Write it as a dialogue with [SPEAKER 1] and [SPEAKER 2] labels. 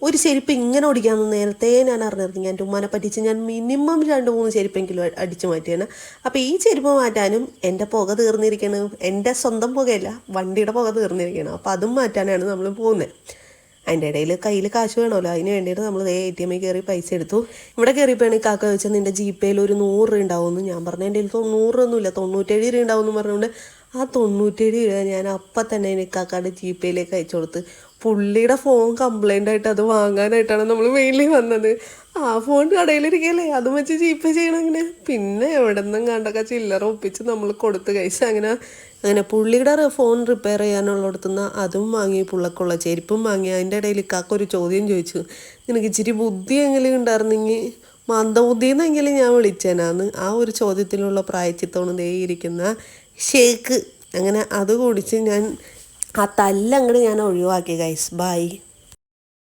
[SPEAKER 1] ഒരു ചെരുപ്പ് ഇങ്ങനെ ഓടിക്കാമെന്ന് നേരത്തെ ഞാൻ അറിഞ്ഞിരുന്നു. ഞാൻ ഉമ്മാനെ പറ്റിച്ച് ഞാൻ മിനിമം 2-3 ചെരുപ്പെങ്കിലും അടിച്ചു മാറ്റിയാണ്. അപ്പോൾ ഈ ചെരുപ്പ് മാറ്റാനും എൻ്റെ പുക തീർന്നിരിക്കണം. എൻ്റെ സ്വന്തം പുകയല്ല, വണ്ടിയുടെ പുക തീർന്നിരിക്കണം. അപ്പോൾ അതും മാറ്റാനാണ് നമ്മൾ പോകുന്നത്. അതിൻ്റെ ഇടയിൽ കയ്യിൽ കാശ് വേണമല്ലോ, അതിന് വേണ്ടിയിട്ട് നമ്മൾ ATM കയറി പൈസ എടുത്തു. ഇവിടെ കയറിയപ്പോഴാണ് കാക്ക ചോദിച്ചാൽ നിൻ്റെ GPayയിൽ ഒരു 100 രൂപ ഉണ്ടാവുമെന്ന്. ഞാൻ പറഞ്ഞു എൻ്റെ 100 ഒന്നുമില്ല, 97 രൂപ ഉണ്ടാവുമെന്ന് പറഞ്ഞുകൊണ്ട് ആ 97 രൂപ ഞാൻ അപ്പം തന്നെ കാക്കയുടെ GPayയിലേക്ക് അയച്ചു കൊടുത്ത്. പുള്ളിയുടെ ഫോൺ കംപ്ലൈൻ്റ് ആയിട്ട് അത് വാങ്ങാനായിട്ടാണ് നമ്മൾ മെയിൻലി വന്നത്. ആ ഫോൺ കടയിലിരിക്കല്ലേ, അതും വെച്ച് GPay ചെയ്യണം. അങ്ങനെ പിന്നെ എവിടെ നിന്നും കണ്ടൊക്കെ ചില്ലറ ഒപ്പിച്ച് നമ്മൾ കൊടുത്ത് കഴിച്ച് അങ്ങനെ പുള്ളിയുടെ ഫോൺ റിപ്പയർ ചെയ്യാനുള്ളിടത്തുനിന്ന് അതും വാങ്ങി, പുള്ളക്കുള്ള ചെരുപ്പും വാങ്ങി. അതിൻ്റെ ഇടയിൽ കാക്കൊരു ചോദ്യം ചോദിച്ചു, നിനക്ക് ഇച്ചിരി ബുദ്ധിയെങ്കിലും ഉണ്ടായിരുന്നെങ്കിൽ, മന്ദബുദ്ധിയെന്നെങ്കിലും ഞാൻ വിളിച്ചേനാന്ന്. ആ ഒരു ചോദ്യത്തിലുള്ള പ്രായച്ചിത്തമാണ് ദേ ഇരിക്കുന്ന ഷേക്ക്. അങ്ങനെ അത് കുടിച്ച് ഞാൻ ആ തല്ലങ്ങോട്ട് ഞാൻ ഒഴിവാക്കി ഗൈസ്. ബൈ.